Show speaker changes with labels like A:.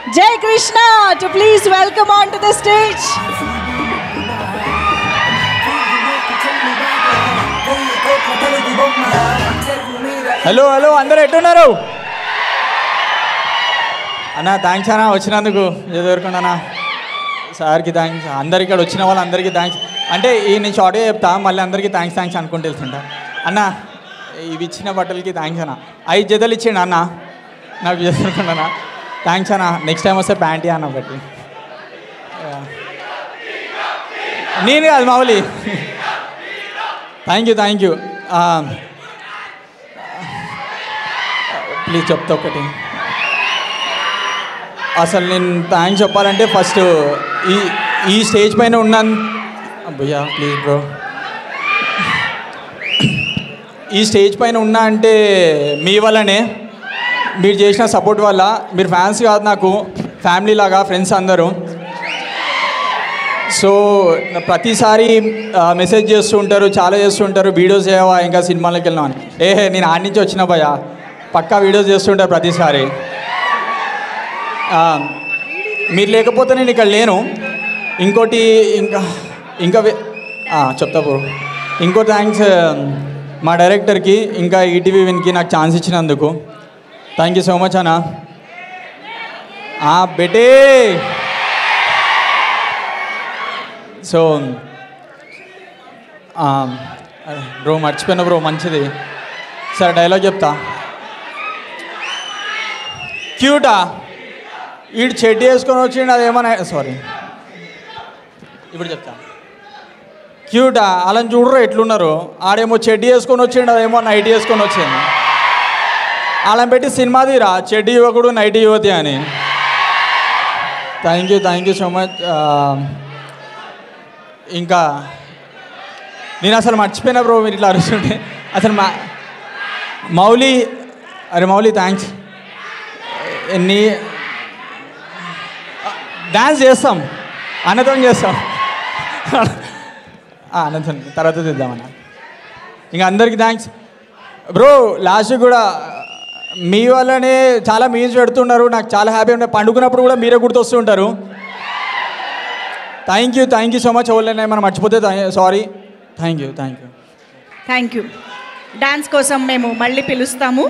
A: Jai Krishna to please welcome onto the stage.
B: Hello hello అందరూ ఎట్టున్నారు అన్న? Thanks అన్న వచ్చినందుకు ఎదుర్కొన్నా సార్కి థ్యాంక్స్, అందరికి ఇక్కడ వచ్చిన వాళ్ళందరికీ థ్యాంక్స్. అంటే ఈ నేను షార్ట్గా చెప్తా, మళ్ళీ అందరికీ థ్యాంక్స్ అనుకుంటూ వెళ్తుంటా. అన్న ఇవి ఇచ్చిన బట్టలకి థ్యాంక్స్ అన్న. 5 జతలు ఇచ్చిండు అన్న నాకు చేసుకుంటున్నా. థ్యాంక్స్ అన్న. నెక్స్ట్ టైం వస్తే ప్యాంటీ అన్న బట్టి. నేను కాదు మామూలు. Thank you. ప్లీజ్ చెప్తా ఒకటి. అసలు నేను థ్యాంక్స్ చెప్పాలంటే ఫస్ట్ ఈ స్టేజ్ పైన ఉన్నాను భయ్యా, ప్లీజ్ బ్రో. ఈ స్టేజ్ పైన ఉన్నా అంటే మీ వల్లనే, మీరు చేసిన సపోర్ట్ వల్ల. మీరు ఫ్యాన్స్ కాదు, నాకు ఫ్యామిలీ లాగా ఫ్రెండ్స్ అందరూ. సో ప్రతిసారి మెసేజ్ చేస్తూ ఉంటారు, చాలా చేస్తూ ఉంటారు, వీడియోస్ చేయవా ఇంకా సినిమాలకు వెళ్ళినామని. నేను ఆడి నుంచి వచ్చిన భయ్యా, పక్కా వీడియోస్ చేస్తుంటారు ప్రతిసారి. మీరు లేకపోతే నేను ఇక్కడ లేను. ఇంకోటి ఇంకా చెప్తా బ్రో. ఇంకో థ్యాంక్స్ మా డైరెక్టర్కి, ఇంకా ఈటీవీ విన్కి నాకు ఛాన్స్ ఇచ్చినందుకు. థ్యాంక్ యూ సో మచ్ అన్న. బెటే సో బ్రో మర్చిపోయినా బ్రో, మంచిది. సరే డైలాగ్ చెప్తా. క్యూటా వీడు చెడ్డి వేసుకొని వచ్చిండు, అదేమన్నా సారీ ఇప్పుడు చెప్తా. క్యూటా అలా చూడరు ఎట్లున్నారు. ఆడేమో చెడ్డి వేసుకొని వచ్చిండు, అదేమో నైట్ వేసుకొని వచ్చింది. అలా పెట్టి సినిమా తీరా చెడ్డి యువకుడు నైట్ యువతి అని. Thank you so much. ఇంకా నేను అసలు మర్చిపోయినా బ్రో, మీరు ఇట్లా అరుస్తుంటే. అసలు మౌలి థ్యాంక్స్. డ్యాన్స్ చేస్తాం, అన్నతో చేస్తాం. అన్నతో తర్వాత చేద్దామన్న. ఇంకా అందరికీ థ్యాంక్స్ బ్రో. లాస్ట్ కూడా మీ వల్లనే చాలా మీమ్స్ పెడుతున్నారు, నాకు చాలా హ్యాపీ ఉంటాయి. పండుకున్నప్పుడు కూడా మీరే గుర్తొస్తుంటారు. Thank you so much. ఎవరైనా మనం మర్చిపోతే సారీ. Thank you.
A: డాన్స్ కోసం మేము మళ్ళీ పిలుస్తాము.